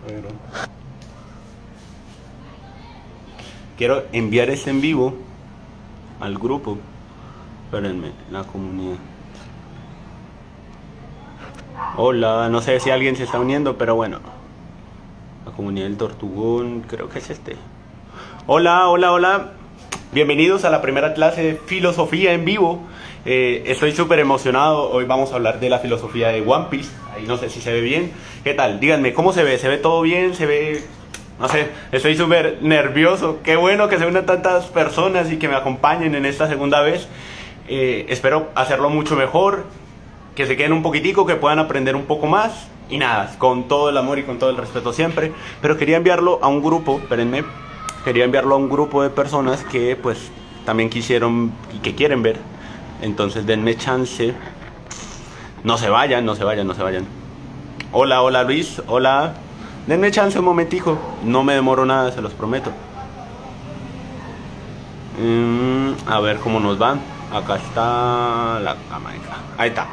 Pero quiero enviar este en vivo al grupo. Espérenme, la comunidad. Hola, no sé si alguien se está uniendo, pero bueno. La comunidad del Tortugón, creo que es este. Hola, hola, hola. Bienvenidos a la primera clase de filosofía en vivo. Estoy súper emocionado. Hoy vamos a hablar de la filosofía de One Piece. Ahí no sé si se ve bien. ¿Qué tal? Díganme, ¿cómo se ve? ¿Se ve todo bien? ¿Se ve...? No sé, estoy súper nervioso. Qué bueno que se unan tantas personas y que me acompañen en esta segunda vez. Espero hacerlo mucho mejor, que se queden un poquitico, que puedan aprender un poco más. Y nada, con todo el amor y con todo el respeto siempre. Pero quería enviarlo a un grupo, espérenme. Quería enviarlo a un grupo de personas que pues también quisieron y que quieren ver. Entonces denme chance. No se vayan, no se vayan, no se vayan. Hola, hola Luis, hola. Denme chance un momentico. No me demoro nada, se los prometo. A ver cómo nos va. Acá está la cámara. Ahí está.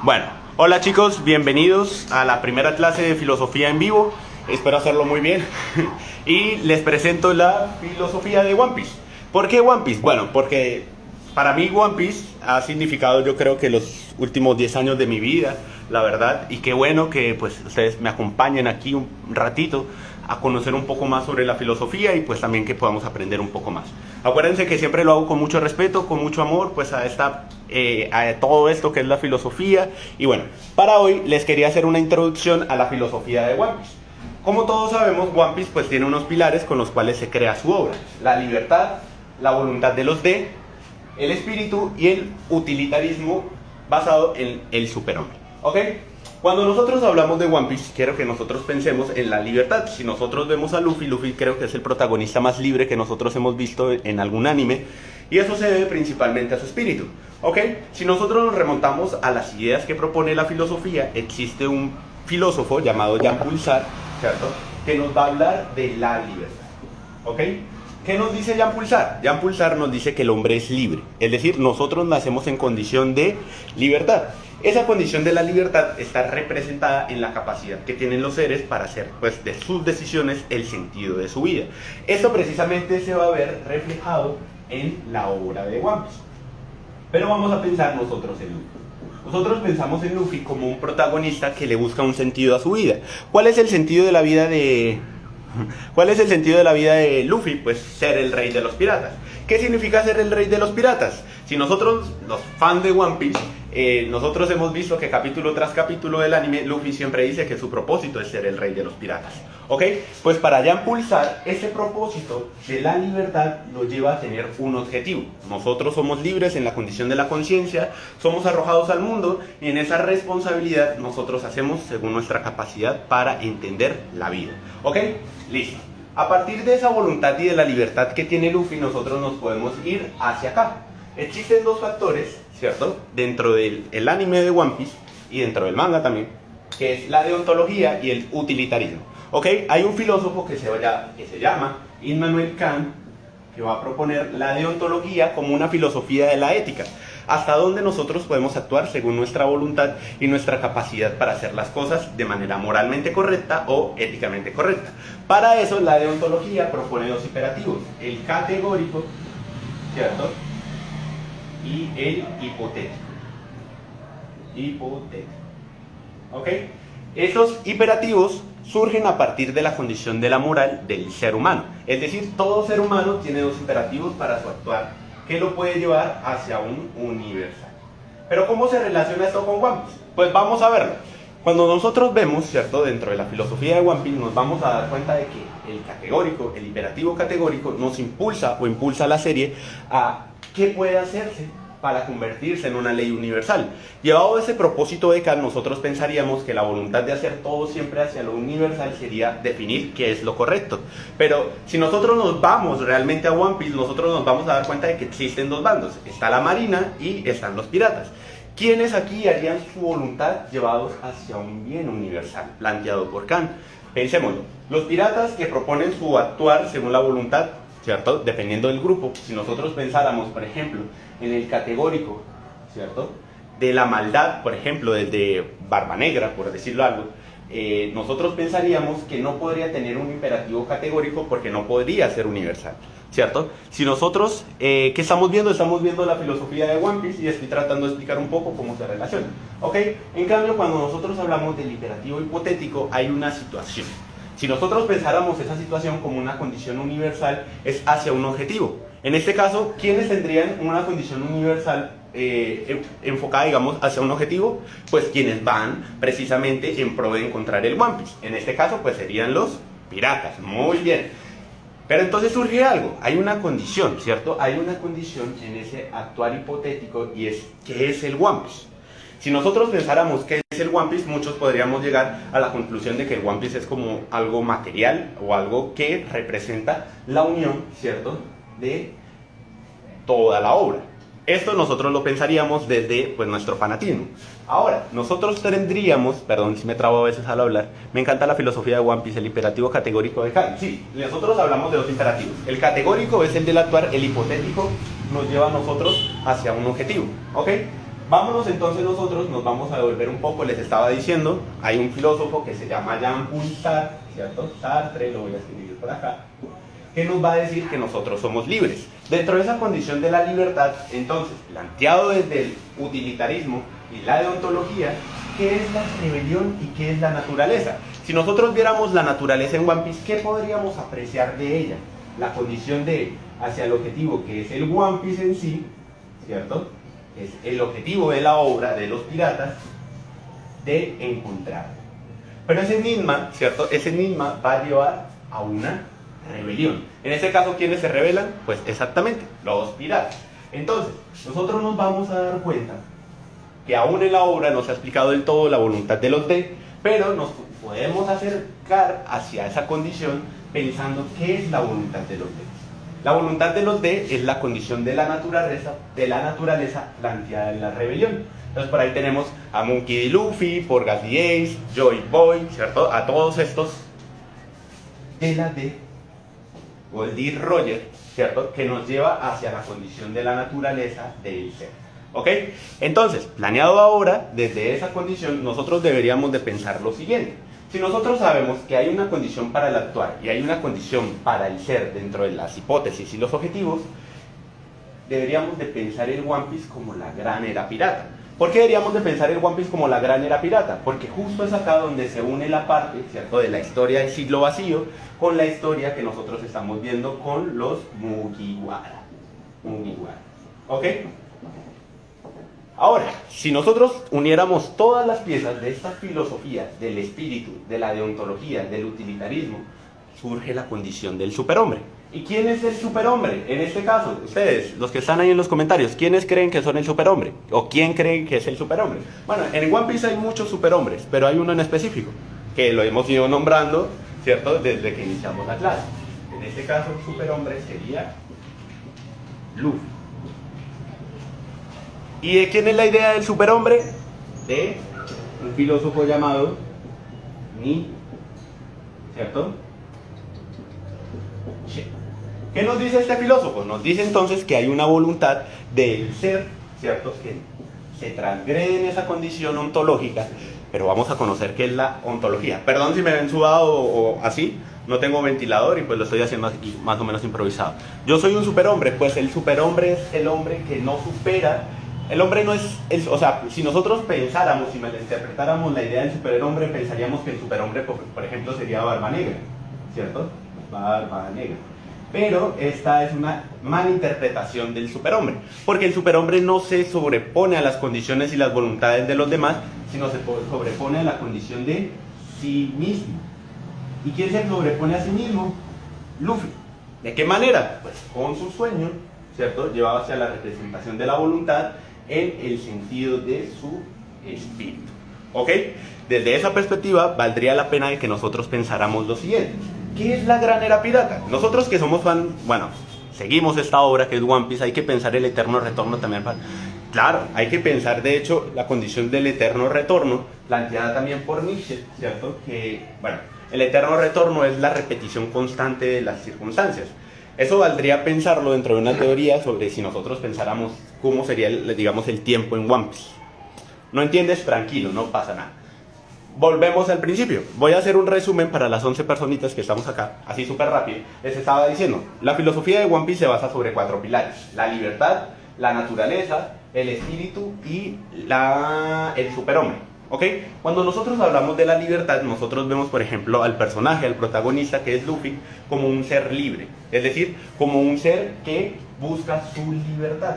Bueno, hola chicos, bienvenidos a la primera clase de filosofía en vivo. Espero hacerlo muy bien. Y les presento la filosofía de One Piece. ¿Por qué One Piece? Bueno, porque para mí One Piece ha significado, yo creo que los últimos 10 años de mi vida, la verdad. Y qué bueno que pues ustedes me acompañen aquí un ratito a conocer un poco más sobre la filosofía y pues también que podamos aprender un poco más. Acuérdense que siempre lo hago con mucho respeto, con mucho amor, pues a todo esto que es la filosofía. Y bueno, para hoy les quería hacer una introducción a la filosofía de One Piece. Como todos sabemos, One Piece pues tiene unos pilares con los cuales se crea su obra: la libertad, la voluntad de los D, el espíritu y el utilitarismo basado en el superhombre. ¿Ok? Cuando nosotros hablamos de One Piece, quiero que nosotros pensemos en la libertad. Si nosotros vemos a Luffy, Luffy creo que es el protagonista más libre que nosotros hemos visto en algún anime, y eso se debe principalmente a su espíritu. ¿Ok? Si nosotros nos remontamos a las ideas que propone la filosofía, existe un filósofo llamado Jean Paul Sartre, ¿cierto?, que nos va a hablar de la libertad. ¿Ok? ¿Qué nos dice Jean Paul Sartre? Jean Paul Sartre nos dice que el hombre es libre, es decir, nosotros nacemos en condición de libertad. Esa condición de la libertad está representada en la capacidad que tienen los seres para hacer pues de sus decisiones el sentido de su vida. Esto precisamente se va a ver reflejado en la obra de One Piece. Pero vamos a pensar nosotros en Luffy. Nosotros pensamos en Luffy como un protagonista que le busca un sentido a su vida. ¿Cuál es el sentido de la vida de... ¿Cuál es el sentido de la vida de Luffy? Pues ser el rey de los piratas. ¿Qué significa ser el rey de los piratas? Si nosotros, los fans de One Piece, nosotros hemos visto que capítulo tras capítulo del anime, Luffy siempre dice que su propósito es ser el rey de los piratas. ¿Ok? Pues para Jean Paul Sartre, ese propósito de la libertad nos lleva a tener un objetivo. Nosotros somos libres en la condición de la conciencia, somos arrojados al mundo y en esa responsabilidad nosotros hacemos según nuestra capacidad para entender la vida. ¿Ok? Listo. A partir de esa voluntad y de la libertad que tiene Luffy, nosotros nos podemos ir hacia acá. Existen dos factores, ¿cierto?, dentro del anime de One Piece y dentro del manga también, que es la deontología y el utilitarismo. ¿Ok? Hay un filósofo que se llama Immanuel Kant, que va a proponer la deontología como una filosofía de la ética. Hasta dónde nosotros podemos actuar según nuestra voluntad y nuestra capacidad para hacer las cosas de manera moralmente correcta o éticamente correcta. Para eso la deontología propone dos imperativos: el categórico, ¿cierto?, y el hipotético. ¿Ok? Esos imperativos surgen a partir de la condición de la moral del ser humano. Es decir, todo ser humano tiene dos imperativos para su actuar, que lo puede llevar hacia un universal. Pero ¿cómo se relaciona esto con One Piece? Pues vamos a verlo. Cuando nosotros vemos, ¿cierto?, dentro de la filosofía de One Piece, nos vamos a dar cuenta de que el categórico, el imperativo categórico, nos impulsa o impulsa a la serie a qué puede hacerse para convertirse en una ley universal. Llevado a ese propósito de Kant, nosotros pensaríamos que la voluntad de hacer todo siempre hacia lo universal sería definir qué es lo correcto. Pero si nosotros nos vamos realmente a One Piece, nosotros nos vamos a dar cuenta de que existen dos bandos. Está la marina y están los piratas. ¿Quiénes aquí harían su voluntad llevados hacia un bien universal planteado por Kant? Pensémoslo. Los piratas que proponen su actuar según la voluntad, ¿cierto?, dependiendo del grupo. Si nosotros pensáramos, por ejemplo, en el categórico, ¿cierto?, de la maldad, por ejemplo, desde Barba Negra, por decirlo algo, nosotros pensaríamos que no podría tener un imperativo categórico porque no podría ser universal, ¿cierto? Si nosotros, ¿qué estamos viendo? Estamos viendo la filosofía de One Piece y estoy tratando de explicar un poco cómo se relaciona, ¿ok? En cambio, cuando nosotros hablamos del imperativo hipotético, hay una situación. Si nosotros pensáramos esa situación como una condición universal, es hacia un objetivo. En este caso, ¿quiénes tendrían una condición universal enfocada, digamos, hacia un objetivo? Pues quienes van precisamente en pro de encontrar el One Piece. En este caso, pues serían los piratas. Muy bien. Pero entonces surge algo, hay una condición, ¿cierto? Hay una condición en ese actuar hipotético y es, ¿qué es el One Piece? Si nosotros pensáramos qué es el One Piece, muchos podríamos llegar a la conclusión de que el One Piece es como algo material o algo que representa la unión, ¿cierto?, de toda la obra. Esto nosotros lo pensaríamos desde, pues, nuestro fanatismo. Ahora, nosotros tendríamos, perdón si me trabo a veces al hablar, me encanta la filosofía de One Piece, el imperativo categórico de Kanye. Sí, nosotros hablamos de dos imperativos. El categórico es el del actuar, el hipotético nos lleva a nosotros hacia un objetivo, ¿ok? Vámonos entonces nosotros, nos vamos a devolver un poco, les estaba diciendo, hay un filósofo que se llama Jean-Paul Sartre, ¿cierto? Sartre, lo voy a escribir por acá, que nos va a decir que nosotros somos libres. Dentro de esa condición de la libertad, entonces, planteado desde el utilitarismo y la deontología, ¿qué es la rebelión y qué es la naturaleza? Si nosotros viéramos la naturaleza en One Piece, ¿qué podríamos apreciar de ella? La condición de hacia el objetivo, que es el One Piece en sí, ¿cierto? Es el objetivo de la obra de los piratas de encontrar. Pero ese enigma, ¿cierto? Ese enigma va a llevar a una rebelión. En este caso, ¿quiénes se rebelan? Pues exactamente, los piratas. Entonces, nosotros nos vamos a dar cuenta que aún en la obra no se ha explicado del todo la voluntad de los D, pero nos podemos acercar hacia esa condición pensando qué es la voluntad de los D. La voluntad de los D es la condición de la naturaleza planteada en la rebelión. Entonces por ahí tenemos a Monkey D. Luffy, Porgas D. Ace, Joy Boy, ¿cierto? A todos estos de la D, o el D. Roger, ¿cierto? Que nos lleva hacia la condición de la naturaleza del ser. ¿Ok? Entonces, planeado ahora, desde esa condición, nosotros deberíamos de pensar lo siguiente. Si nosotros sabemos que hay una condición para el actuar y hay una condición para el ser dentro de las hipótesis y los objetivos, deberíamos de pensar el One Piece como la gran era pirata. ¿Por qué deberíamos de pensar el One Piece como la gran era pirata? Porque justo es acá donde se une la parte, ¿cierto?, de la historia del siglo vacío con la historia que nosotros estamos viendo con los Mugiwara. Mugiwara. ¿Ok? Ahora, si nosotros uniéramos todas las piezas de esta filosofía, del espíritu, de la deontología, del utilitarismo, surge la condición del superhombre. ¿Y quién es el superhombre? En este caso, ustedes, los que están ahí en los comentarios, ¿quiénes creen que son el superhombre? ¿O quién cree que es el superhombre? Bueno, en One Piece hay muchos superhombres, pero hay uno en específico, que lo hemos ido nombrando, ¿cierto?, desde que iniciamos la clase. En este caso, el superhombre sería Luffy. ¿Y de quién es la idea del superhombre? De un filósofo llamado Ni, ¿cierto? ¿Qué nos dice este filósofo? Nos dice entonces que hay una voluntad del ser, ¿cierto?, que se transgrede en esa condición ontológica, pero vamos a conocer qué es la ontología. Perdón si me ven sudado o así, no tengo ventilador y pues lo estoy haciendo aquí más o menos improvisado. Yo soy un superhombre, pues el superhombre es el hombre que no supera. El hombre no es, o sea, si nosotros pensáramos, si malinterpretáramos la idea del superhombre, pensaríamos que el superhombre, por ejemplo, sería Barba Negra, ¿cierto? Barba Negra. Pero esta es una malinterpretación del superhombre, porque el superhombre no se sobrepone a las condiciones y las voluntades de los demás, sino se sobrepone a la condición de sí mismo. ¿Y quién se sobrepone a sí mismo? Luffy. ¿De qué manera? Pues con su sueño, ¿cierto?, llevado hacia la representación de la voluntad en el sentido de su espíritu. ¿Ok? Desde esa perspectiva, valdría la pena de que nosotros pensáramos lo siguiente. ¿Qué es la gran era pirata? Nosotros que somos fan, bueno, seguimos esta obra que es One Piece, hay que pensar el eterno retorno también. Claro, hay que pensar de hecho la condición del eterno retorno, planteada también por Nietzsche, ¿cierto? Que, bueno, el eterno retorno es la repetición constante de las circunstancias. Eso valdría pensarlo dentro de una teoría sobre si nosotros pensáramos cómo sería, digamos, el tiempo en One Piece. ¿No entiendes? Tranquilo, no pasa nada. volvemos al principio. Voy a hacer un resumen para las 11 personitas que estamos acá, así súper rápido. Les estaba diciendo, la filosofía de One Piece se basa sobre 4 pilares: la libertad, la naturaleza, el espíritu y el superhombre. ¿Ok? Cuando nosotros hablamos de la libertad, nosotros vemos, por ejemplo, al personaje, al protagonista, que es Luffy, como un ser libre. Es decir, como un ser que busca su libertad.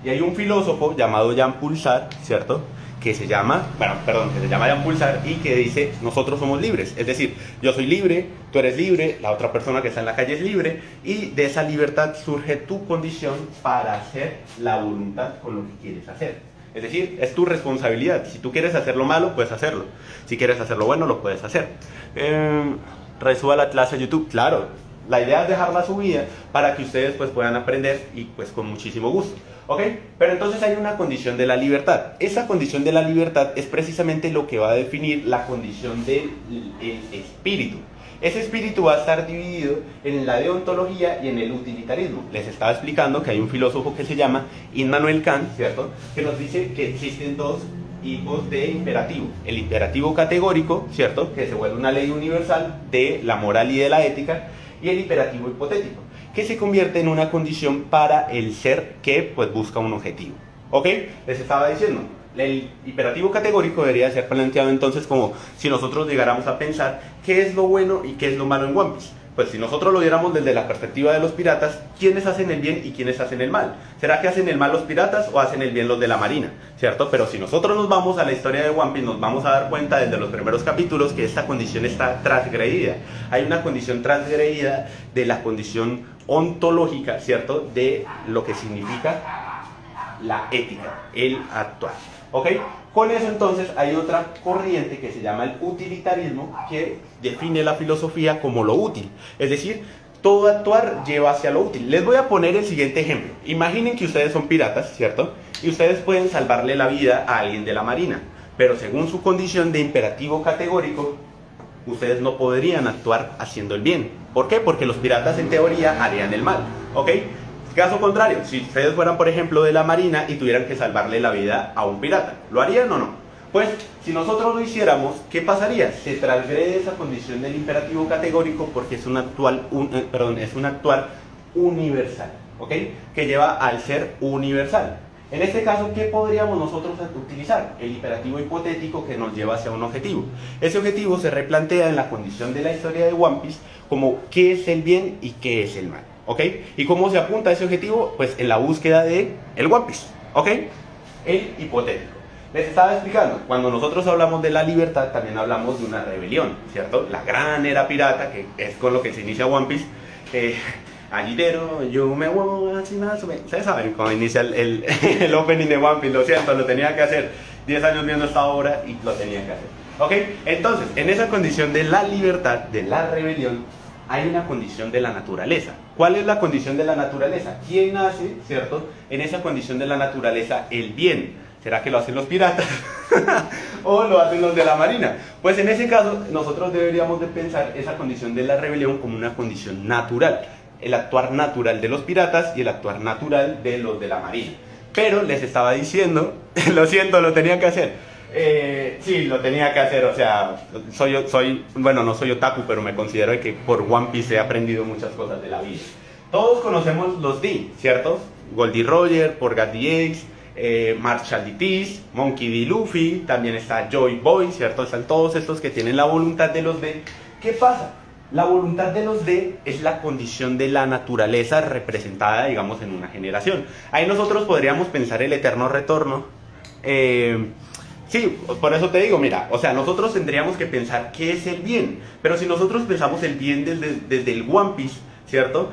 Y hay un filósofo llamado Jean Paul Sartre, ¿cierto?, que se llama Jean Paul Sartre, y que dice: nosotros somos libres. Es decir, yo soy libre, tú eres libre, la otra persona que está en la calle es libre, y de esa libertad surge tu condición para hacer la voluntad con lo que quieres hacer. Es decir, es tu responsabilidad. Si tú quieres hacer lo malo, puedes hacerlo. Si quieres hacer lo bueno, lo puedes hacer. Resuba la clase a YouTube, claro. La idea es dejarla subida para que ustedes pues puedan aprender, y pues con muchísimo gusto. ¿Ok? Pero entonces hay una condición de la libertad. Esa condición de la libertad es precisamente lo que va a definir la condición del espíritu. Ese espíritu va a estar dividido en la deontología y en el utilitarismo. Les estaba explicando que hay un filósofo que se llama Immanuel Kant, ¿cierto?, que nos dice que existen dos tipos de imperativo: el imperativo categórico, ¿cierto?, que se vuelve una ley universal de la moral y de la ética, y el imperativo hipotético, que se convierte en una condición para el ser que pues busca un objetivo. ¿Ok? Les estaba diciendo, el imperativo categórico debería ser planteado entonces como si nosotros llegáramos a pensar qué es lo bueno y qué es lo malo en One Piece. Pues si nosotros lo viéramos desde la perspectiva de los piratas, ¿quiénes hacen el bien y quiénes hacen el mal? ¿Será que hacen el mal los piratas o hacen el bien los de la marina? ¿Cierto? Pero si nosotros nos vamos a la historia de One Piece, nos vamos a dar cuenta desde los primeros capítulos que esta condición está transgredida. Hay una condición transgredida de la condición ontológica, ¿cierto?, de lo que significa la ética, el actuar. ¿Ok? Con eso entonces hay otra corriente que se llama el utilitarismo, que define la filosofía como lo útil. Es decir, todo actuar lleva hacia lo útil. Les voy a poner el siguiente ejemplo. Imaginen que ustedes son piratas, ¿cierto?, y ustedes pueden salvarle la vida a alguien de la marina, pero según su condición de imperativo categórico, ustedes no podrían actuar haciendo el bien. ¿Por qué? Porque los piratas en teoría harían el mal. ¿Ok? Caso contrario, si ustedes fueran, por ejemplo, de la marina y tuvieran que salvarle la vida a un pirata, ¿lo harían o no? Pues, si nosotros lo hiciéramos, ¿qué pasaría? Se transgrede esa condición del imperativo categórico porque es un actuar universal, ¿ok? Que lleva al ser universal. En este caso, ¿qué podríamos nosotros utilizar? El imperativo hipotético, que nos lleva hacia un objetivo. Ese objetivo se replantea en la condición de la historia de One Piece como qué es el bien y qué es el mal. ¿Ok? ¿Y cómo se apunta a ese objetivo? Pues en la búsqueda de el One Piece. ¿Ok? El hipotético. Les estaba explicando, cuando nosotros hablamos de la libertad, también hablamos de una rebelión, ¿cierto? La gran era pirata, que es con lo que se inicia One Piece. Agitero, yo me voy a ustedes saben cómo inicia el opening de One Piece. Lo siento, lo tenía que hacer. 10 años viendo esta obra y lo tenía que hacer. ¿Ok? Entonces, en esa condición de la libertad, de la rebelión, hay una condición de la naturaleza. ¿Cuál es la condición de la naturaleza? ¿Quién hace, cierto, en esa condición de la naturaleza el bien? ¿Será que lo hacen los piratas? ¿O lo hacen los de la marina? Pues en ese caso, nosotros deberíamos de pensar esa condición de la rebelión como una condición natural. El actuar natural de los piratas y el actuar natural de los de la marina. Pero les estaba diciendo, lo siento, lo tenía que hacer. Sí, lo tenía que hacer, o sea, bueno, no soy otaku, pero me considero que por One Piece he aprendido muchas cosas de la vida. Todos conocemos los D, ¿cierto? Goldie Roger, Porgy D. Ace, Marshall D. Teeth, Monkey D. Luffy, también está Joy Boy, ¿cierto? Están todos estos que tienen la voluntad de los D. ¿Qué pasa? La voluntad de los D es la condición de la naturaleza representada, digamos, en una generación. Ahí nosotros podríamos pensar el eterno retorno. Sí, por eso te digo, mira, o sea, nosotros tendríamos que pensar qué es el bien, pero si nosotros pensamos el bien desde el One Piece, ¿cierto?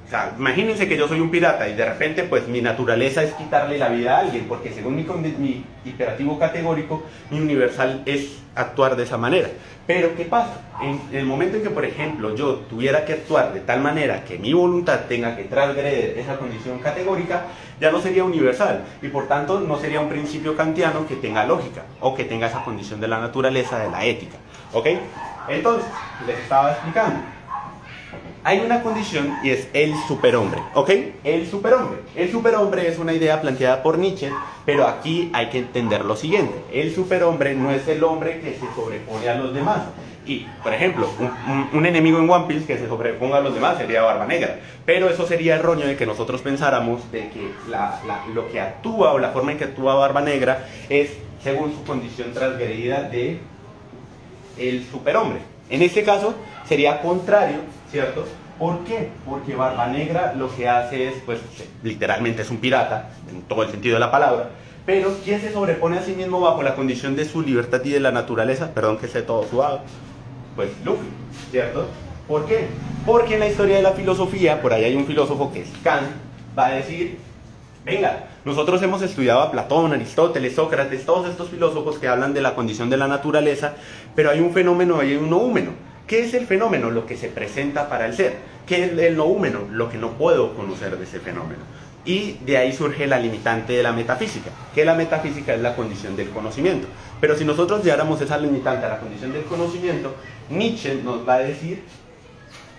O sea, imagínense que yo soy un pirata y de repente pues mi naturaleza es quitarle la vida a alguien, porque según mi imperativo categórico, mi universal es actuar de esa manera. Pero ¿qué pasa? En el momento en que, por ejemplo, yo tuviera que actuar de tal manera que mi voluntad tenga que transgredir esa condición categórica, ya no sería universal y por tanto no sería un principio kantiano que tenga lógica o que tenga esa condición de la naturaleza, de la ética. ¿Ok? Entonces, les estaba explicando. Hay una condición y es el superhombre, ¿ok? El superhombre. El superhombre es una idea planteada por Nietzsche, pero aquí hay que entender lo siguiente. El superhombre no es el hombre que se sobrepone a los demás. Y, por ejemplo, un enemigo en One Piece que se sobreponga a los demás sería Barba Negra. Pero eso sería erróneo de que nosotros pensáramos de que lo que actúa o la forma en que actúa Barba Negra es según su condición transgredida de el superhombre. En este caso sería contrario, ¿cierto? ¿Por qué? Porque Barba Negra lo que hace es, pues, literalmente es un pirata, en todo el sentido de la palabra, pero ¿quién se sobrepone a sí mismo bajo la condición de su libertad y de la naturaleza? Perdón que esté todo suave. Pues Luffy, ¿cierto? ¿Por qué? Porque en la historia de la filosofía, por ahí hay un filósofo que es Kant, va a decir, venga, nosotros hemos estudiado a Platón, Aristóteles, Sócrates, todos estos filósofos que hablan de la condición de la naturaleza, pero hay un fenómeno y hay un noúmeno. ¿Qué es el fenómeno? Lo que se presenta para el ser. ¿Qué es el noúmeno? Lo que no puedo conocer de ese fenómeno. Y de ahí surge la limitante de la metafísica, que la metafísica es la condición del conocimiento. Pero si nosotros lleváramos esa limitante a la condición del conocimiento, Nietzsche nos va a decir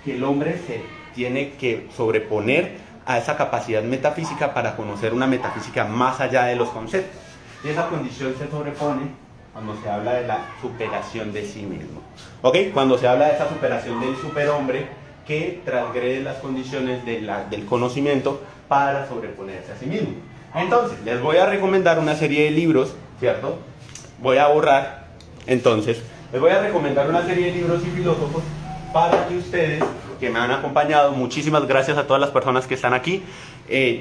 que el hombre se tiene que sobreponer a esa capacidad metafísica para conocer una metafísica más allá de los conceptos. Y esa condición se sobrepone cuando se habla de la superación de sí mismo. ¿Ok? Cuando se habla de esa superación del superhombre que transgrede las condiciones del conocimiento para sobreponerse a sí mismo. Entonces, les voy a recomendar una serie de libros, ¿cierto? Voy a borrar, entonces, les voy a recomendar una serie de libros y filósofos para que ustedes, que me han acompañado, muchísimas gracias a todas las personas que están aquí.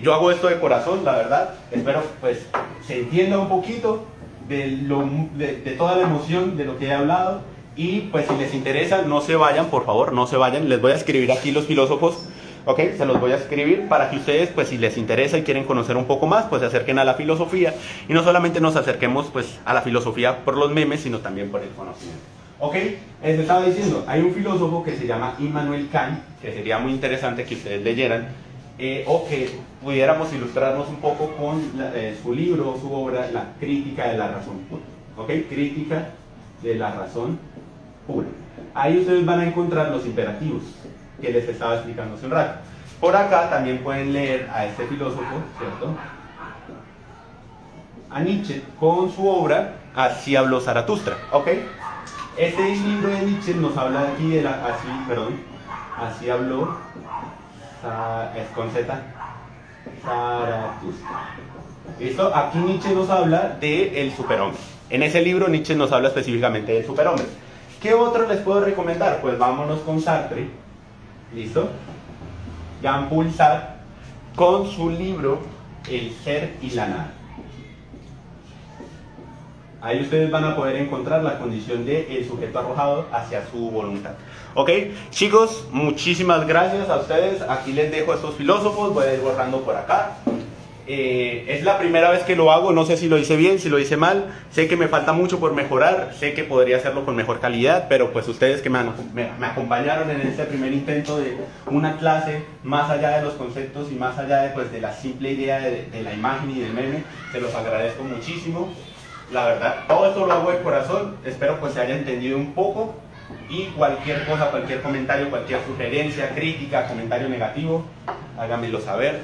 Yo hago esto de corazón, la verdad. Espero, pues, se entienda un poquito de toda la emoción de lo que he hablado. Y, pues, si les interesa, no se vayan, por favor, no se vayan. Les voy a escribir aquí los filósofos. ¿Ok? Se los voy a escribir para que ustedes, pues si les interesa y quieren conocer un poco más, pues se acerquen a la filosofía y no solamente nos acerquemos pues a la filosofía por los memes, sino también por el conocimiento. ¿Ok? Les estaba diciendo, hay un filósofo que se llama Immanuel Kant, que sería muy interesante que ustedes leyeran, o que pudiéramos ilustrarnos un poco con su libro, su obra, La Crítica de la Razón Pura. ¿Ok? Crítica de la Razón Pura. Ahí ustedes van a encontrar los imperativos que les estaba explicando hace un rato. Por acá también pueden leer a este filósofo, ¿cierto? A Nietzsche, con su obra Así habló Zaratustra, ¿ok? Este libro de Nietzsche nos habla aquí de Así habló, es con Z, Zaratustra. ¿Listo? Aquí Nietzsche nos habla del superhombre. En ese libro Nietzsche nos habla específicamente del superhombre. ¿Qué otro les puedo recomendar? Pues vámonos con Sartre. ¿Listo? Jean-Paul Sartre con su libro El ser y la nada. Ahí ustedes van a poder encontrar la condición del sujeto arrojado hacia su voluntad. ¿Ok? Chicos, muchísimas gracias a ustedes. Aquí les dejo a estos filósofos. Voy a ir borrando por acá. Es la primera vez que lo hago, no sé si lo hice bien, si lo hice mal, sé que me falta mucho por mejorar, sé que podría hacerlo con mejor calidad, pero pues ustedes que me acompañaron en este primer intento de una clase más allá de los conceptos y más allá de, pues, de la simple idea de la imagen y del meme, se los agradezco muchísimo. La verdad, todo esto lo hago de corazón, espero pues se haya entendido un poco y cualquier cosa, cualquier comentario, cualquier sugerencia, crítica, comentario negativo, háganmelo saber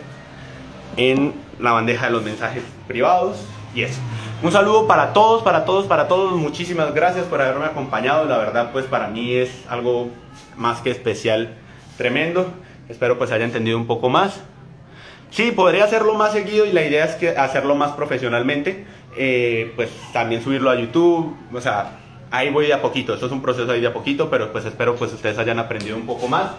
en la bandeja de los mensajes privados. Y eso, un saludo para todos, para todos, para todos. Muchísimas gracias por haberme acompañado. La verdad pues para mí es algo más que especial, tremendo. Espero pues haya entendido un poco más. Sí, podría hacerlo más seguido y la idea es que hacerlo más profesionalmente, pues también subirlo a YouTube. O sea, ahí voy de a poquito, esto es un proceso ahí de a poquito, pero pues espero pues ustedes hayan aprendido un poco más.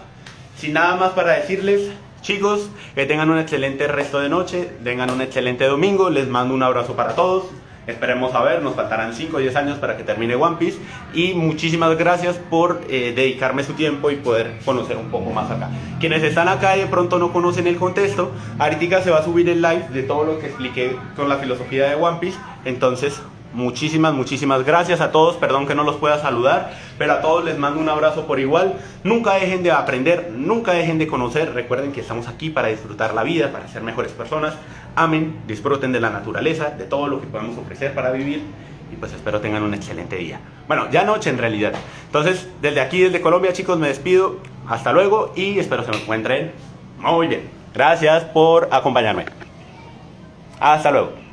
Sin nada más para decirles, chicos, que tengan un excelente resto de noche, tengan un excelente domingo, les mando un abrazo para todos, esperemos a ver, nos faltarán 5 o 10 años para que termine One Piece, y muchísimas gracias por dedicarme su tiempo y poder conocer un poco más acá. Quienes están acá y de pronto no conocen el contexto, ahorita se va a subir el live de todo lo que expliqué con la filosofía de One Piece, entonces muchísimas gracias a todos, perdón que no los pueda saludar, pero a todos les mando un abrazo por igual. Nunca dejen de aprender, nunca dejen de conocer, recuerden que estamos aquí para disfrutar la vida, para ser mejores personas. Amen, disfruten de la naturaleza, de todo lo que podemos ofrecer para vivir y pues espero tengan un excelente día. Bueno, ya noche en realidad. Entonces, desde aquí, desde Colombia, chicos, me despido. Hasta luego y espero se encuentren muy bien. Gracias por acompañarme. Hasta luego.